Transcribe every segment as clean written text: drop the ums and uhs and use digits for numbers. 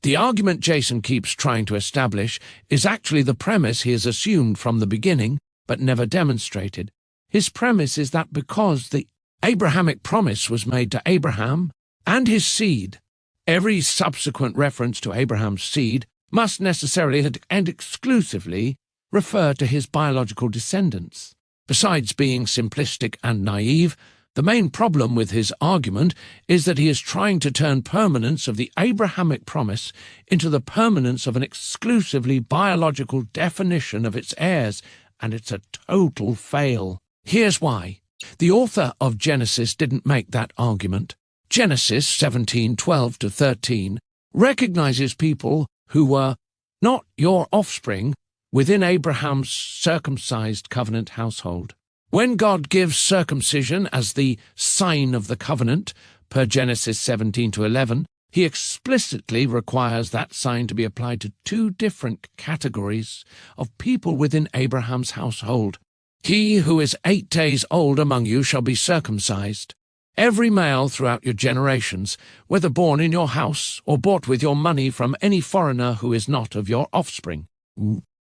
The argument Jason keeps trying to establish is actually the premise he has assumed from the beginning, but never demonstrated. His premise is that because the Abrahamic promise was made to Abraham and his seed, every subsequent reference to Abraham's seed must necessarily and exclusively refer to his biological descendants. Besides being simplistic and naive, the main problem with his argument is that he is trying to turn permanence of the Abrahamic promise into the permanence of an exclusively biological definition of its heirs, and it's a total fail. Here's why. The author of Genesis didn't make that argument. Genesis 17:12-13 recognizes people who were not your offspring within Abraham's circumcised covenant household. When God gives circumcision as the sign of the covenant, per Genesis 17-11, he explicitly requires that sign to be applied to two different categories of people within Abraham's household. He who is 8 days old among you shall be circumcised. Every male throughout your generations, whether born in your house or bought with your money from any foreigner who is not of your offspring.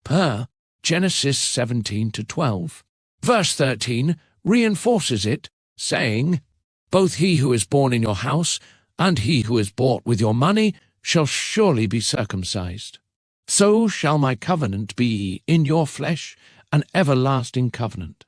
Per Genesis 17-12. Verse 13 reinforces it, saying, "Both he who is born in your house and he who is bought with your money shall surely be circumcised. So shall my covenant be in your flesh, an everlasting covenant."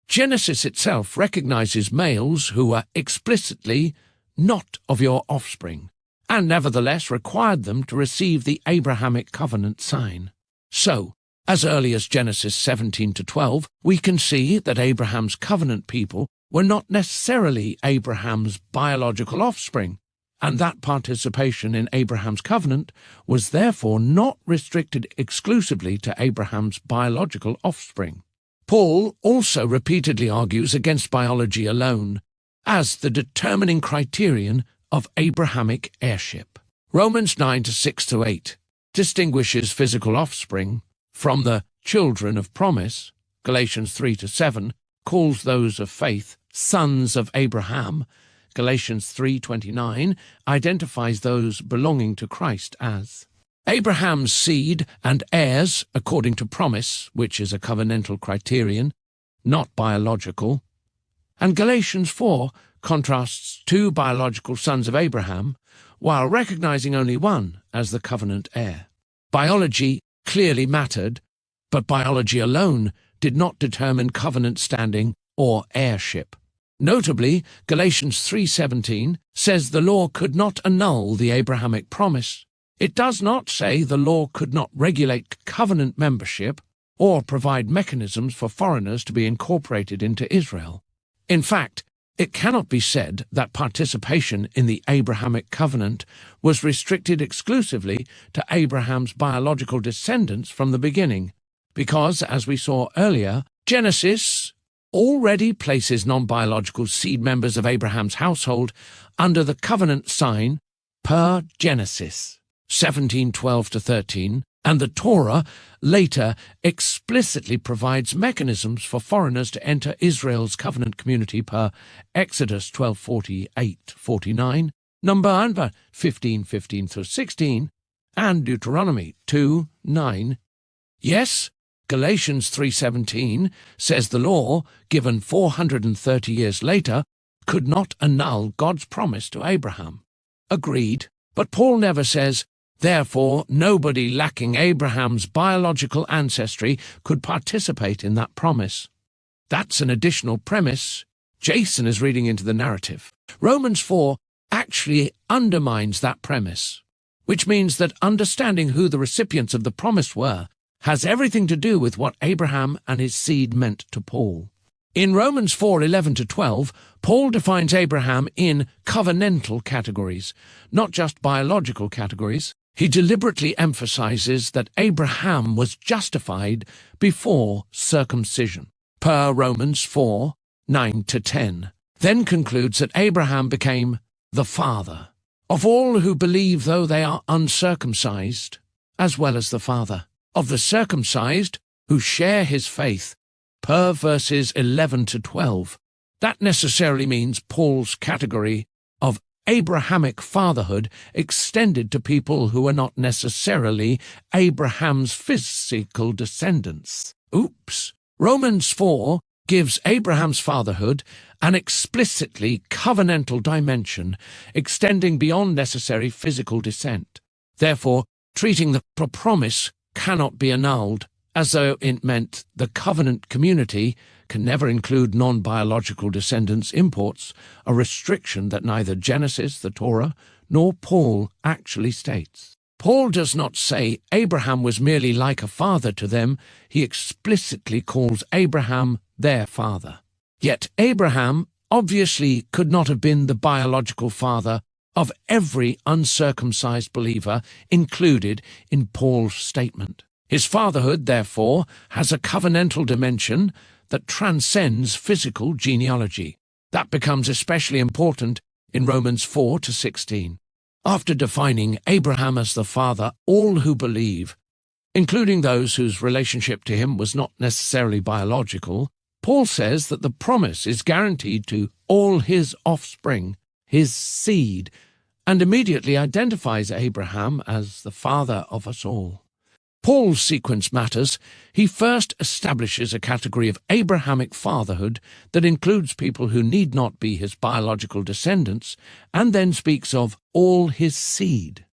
Genesis itself recognizes males who are explicitly not of your offspring, and nevertheless required them to receive the Abrahamic covenant sign. So, as early as Genesis 17-12, we can see that Abraham's covenant people were not necessarily Abraham's biological offspring, and that participation in Abraham's covenant was therefore not restricted exclusively to Abraham's biological offspring. Paul also repeatedly argues against biology alone as the determining criterion of Abrahamic heirship. Romans 9:6-8 distinguishes physical offspring from the children of promise. Galatians 3-7 calls those of faith sons of Abraham. Galatians 3:29 identifies those belonging to Christ as Abraham's seed and heirs according to promise, which is a covenantal criterion, not biological. And Galatians 4 contrasts two biological sons of Abraham, while recognizing only one as the covenant heir. Biology clearly mattered, but biology alone did not determine covenant standing or heirship. Notably, Galatians 3:17 says the law could not annul the Abrahamic promise. It does not say the law could not regulate covenant membership or provide mechanisms for foreigners to be incorporated into Israel. In fact, it cannot be said that participation in the Abrahamic covenant was restricted exclusively to Abraham's biological descendants from the beginning, because, as we saw earlier, Genesis already places non-biological seed members of Abraham's household under the covenant sign per Genesis 17:12-13, and the Torah later explicitly provides mechanisms for foreigners to enter Israel's covenant community per Exodus 12:48-49, Number 15:15-16, and Deuteronomy 2:9. Yes, Galatians 3:17 says the law, given 430 years later, could not annul God's promise to Abraham. Agreed, but Paul never says, therefore, nobody lacking Abraham's biological ancestry could participate in that promise. That's an additional premise Jason is reading into the narrative. Romans 4 actually undermines that premise, which means that understanding who the recipients of the promise were has everything to do with what Abraham and his seed meant to Paul. In Romans 4:11-12, Paul defines Abraham in covenantal categories, not just biological categories. He deliberately emphasizes that Abraham was justified before circumcision, per Romans 4:9-10, then concludes that Abraham became the father of all who believe though they are uncircumcised, as well as the father of the circumcised who share his faith, per verses 11-12. That necessarily means Paul's category of Abrahamic fatherhood extended to people who were not necessarily Abraham's physical descendants. Oops. Romans 4 gives Abraham's fatherhood an explicitly covenantal dimension, extending beyond necessary physical descent. Therefore, treating the promise cannot be annulled, as though it meant the covenant community can never include non-biological descendants imports, a restriction that neither Genesis, the Torah, nor Paul actually states. Paul does not say Abraham was merely like a father to them. He explicitly calls Abraham their father. Yet Abraham obviously could not have been the biological father of every uncircumcised believer included in Paul's statement. His fatherhood, therefore, has a covenantal dimension that transcends physical genealogy. That becomes especially important in Romans 4-16. After defining Abraham as the father, all who believe, including those whose relationship to him was not necessarily biological, Paul says that the promise is guaranteed to all his offspring, his seed, and immediately identifies Abraham as the father of us all. Paul's sequence matters. He first establishes a category of Abrahamic fatherhood that includes people who need not be his biological descendants, and then speaks of all his seed.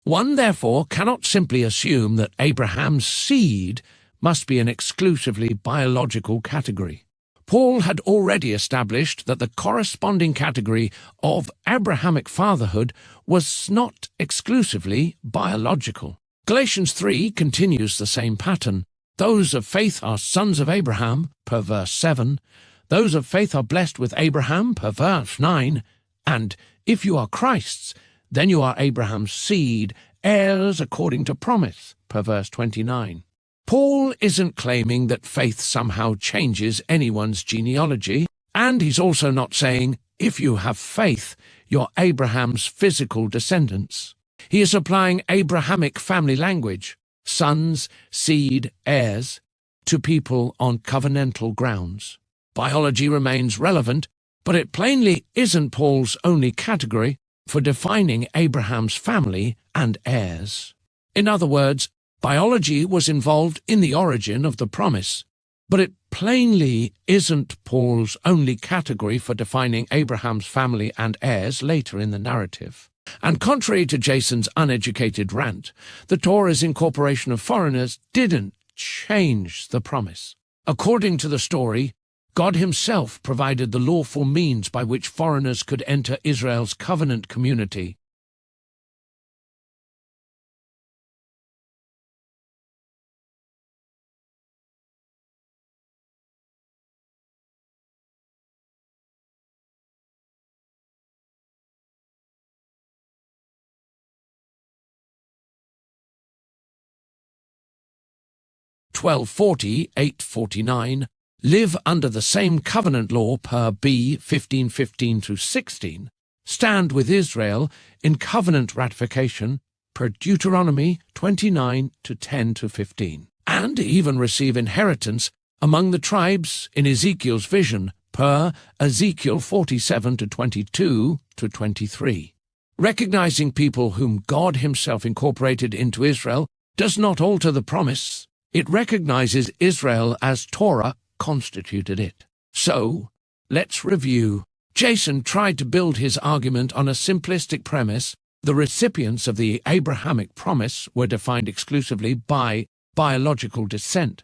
One, therefore, cannot simply assume that Abraham's seed must be an exclusively biological category. Paul had already established that the corresponding category of Abrahamic fatherhood was not exclusively biological. Galatians 3 continues the same pattern. Those of faith are sons of Abraham, per verse 7. Those of faith are blessed with Abraham, per verse 9. And if you are Christ's, then you are Abraham's seed, heirs according to promise, per verse 29. Paul isn't claiming that faith somehow changes anyone's genealogy, and he's also not saying, if you have faith, you're Abraham's physical descendants. He is applying Abrahamic family language, sons, seed, heirs, to people on covenantal grounds. Biology remains relevant, but it plainly isn't Paul's only category for defining Abraham's family and heirs. In other words, biology was involved in the origin of the promise, but it plainly isn't Paul's only category for defining Abraham's family and heirs later in the narrative. And contrary to Jason's uneducated rant, the Torah's incorporation of foreigners didn't change the promise. According to the story, God himself provided the lawful means by which foreigners could enter Israel's covenant community. (1240, 849), live under the same covenant law per B 15:15-16, stand with Israel in covenant ratification per Deuteronomy 29:10-15, and even receive inheritance among the tribes in Ezekiel's vision per Ezekiel 47:22-23. Recognizing people whom God himself incorporated into Israel does not alter the promise. It recognizes Israel as Torah constituted it. So, let's review. Jason tried to build his argument on a simplistic premise. The recipients of the Abrahamic promise were defined exclusively by biological descent.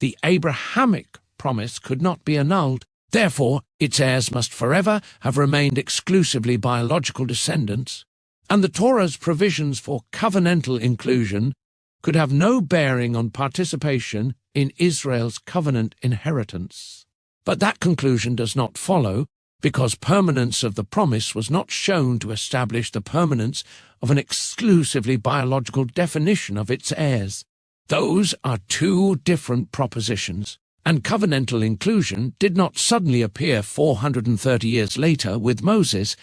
The Abrahamic promise could not be annulled. Therefore, its heirs must forever have remained exclusively biological descendants, and the Torah's provisions for covenantal inclusion could have no bearing on participation in Israel's covenant inheritance. But that conclusion does not follow, because permanence of the promise was not shown to establish the permanence of an exclusively biological definition of its heirs. Those are two different propositions, and covenantal inclusion did not suddenly appear 430 years later with Moses.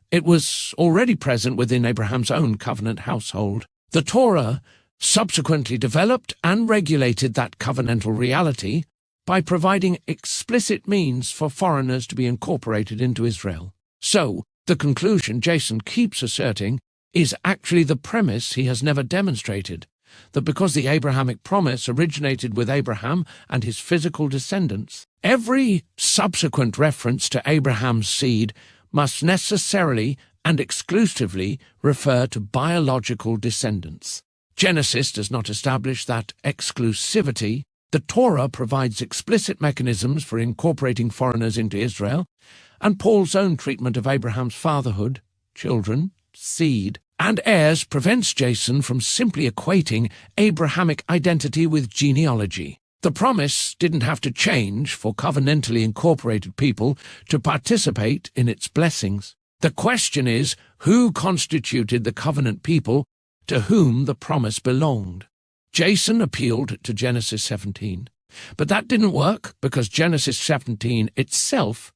It was already present within Abraham's own covenant household. The Torah subsequently developed and regulated that covenantal reality by providing explicit means for foreigners to be incorporated into Israel. So, The conclusion Jason keeps asserting is actually the premise he has never demonstrated, that because the Abrahamic promise originated with Abraham and his physical descendants, every subsequent reference to Abraham's seed must necessarily and exclusively refer to biological descendants. Genesis does not establish that exclusivity. The Torah provides explicit mechanisms for incorporating foreigners into Israel, and Paul's own treatment of Abraham's fatherhood, children, seed, and heirs prevents Jason from simply equating Abrahamic identity with genealogy. The promise didn't have to change for covenantally incorporated people to participate in its blessings. The question is, who constituted the covenant people to whom the promise belonged? Jason appealed to Genesis 17, but that didn't work because Genesis 17 itself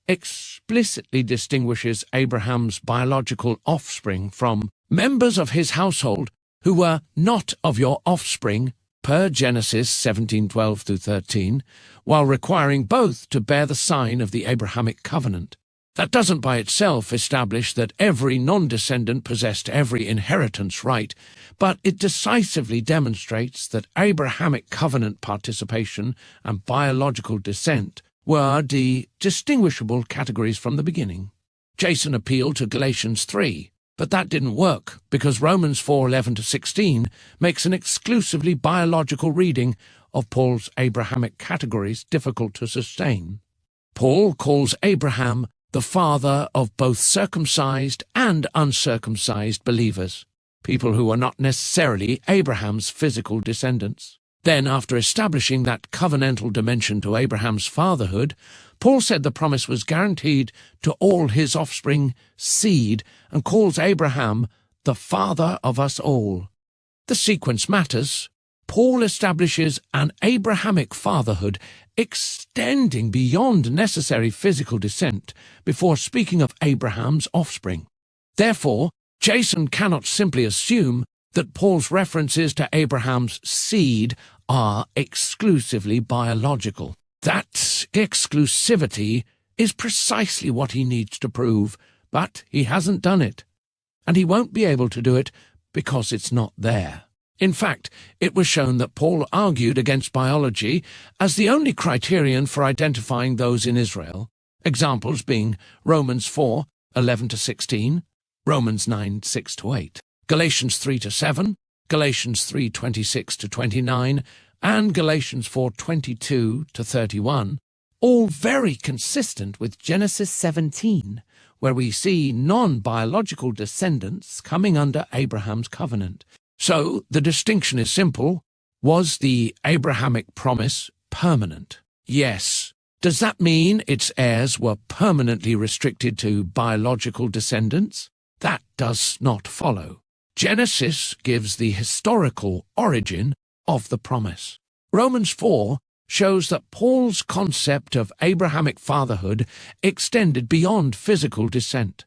explicitly distinguishes Abraham's biological offspring from members of his household who were not of your offspring per Genesis 17:12-13, while requiring both to bear the sign of the Abrahamic covenant. That doesn't by itself establish that every non-descendant possessed every inheritance right, but it decisively demonstrates that Abrahamic covenant participation and biological descent were distinguishable categories from the beginning. Jason appealed to Galatians 3, but that didn't work because Romans 4:11-16 makes an exclusively biological reading of Paul's Abrahamic categories difficult to sustain. Paul calls Abraham the father of both circumcised and uncircumcised believers, people who are not necessarily Abraham's physical descendants. Then, after establishing that covenantal dimension to Abraham's fatherhood, Paul said the promise was guaranteed to all his offspring, seed, and calls Abraham the father of us all. The sequence matters. Paul establishes an Abrahamic fatherhood extending beyond necessary physical descent before speaking of Abraham's offspring. Therefore, Jason cannot simply assume that Paul's references to Abraham's seed are exclusively biological. That exclusivity is precisely what he needs to prove, but he hasn't done it, and he won't be able to do it because it's not there. In fact, it was shown that Paul argued against biology as the only criterion for identifying those in Israel, examples being Romans 4:11-16, Romans 9:6-8, Galatians 3:7, Galatians 3:26-29, and Galatians 4:22-31, all very consistent with Genesis 17, where we see non-biological descendants coming under Abraham's covenant. So the distinction is simple. Was the Abrahamic promise permanent? Yes. Does that mean its heirs were permanently restricted to biological descendants? That does not follow. Genesis gives the historical origin of the promise. Romans 4 shows that Paul's concept of Abrahamic fatherhood extended beyond physical descent.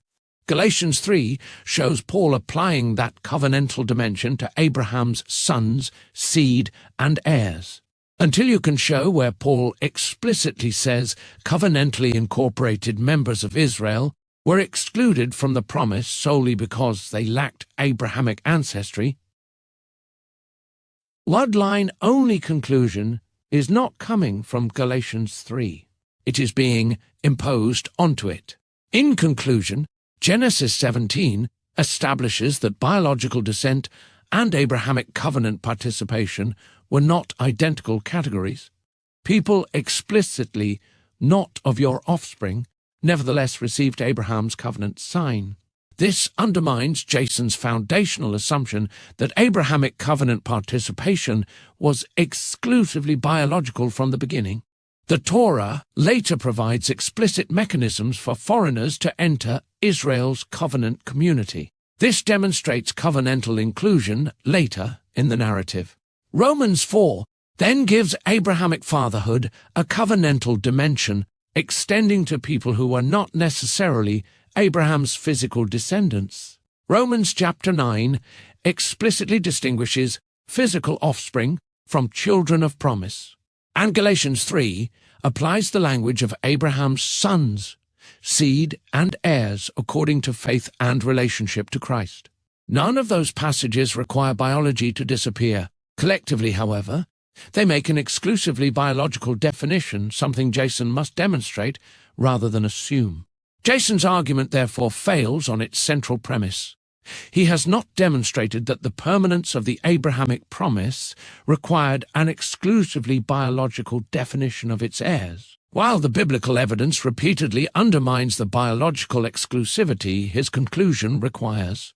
Galatians 3 shows Paul applying that covenantal dimension to Abraham's sons, seed, and heirs. Until you can show where Paul explicitly says covenantally incorporated members of Israel were excluded from the promise solely because they lacked Abrahamic ancestry, bloodline-only conclusion is not coming from Galatians 3. It is being imposed onto it. In conclusion, Genesis 17 establishes that biological descent and Abrahamic covenant participation were not identical categories. People explicitly not of your offspring nevertheless received Abraham's covenant sign. This undermines Jason's foundational assumption that Abrahamic covenant participation was exclusively biological from the beginning. The Torah later provides explicit mechanisms for foreigners to enter Israel's covenant community. This demonstrates covenantal inclusion later in the narrative. Romans 4 then gives Abrahamic fatherhood a covenantal dimension extending to people who are not necessarily Abraham's physical descendants. Romans chapter 9 explicitly distinguishes physical offspring from children of promise, and Galatians 3 applies the language of Abraham's sons seed and heirs according to faith and relationship to Christ. None of those passages require biology to disappear. Collectively, however, they make an exclusively biological definition, something Jason must demonstrate rather than assume. Jason's argument therefore fails on its central premise. He has not demonstrated that the permanence of the Abrahamic promise required an exclusively biological definition of its heirs. While the biblical evidence repeatedly undermines the biological exclusivity his conclusion requires.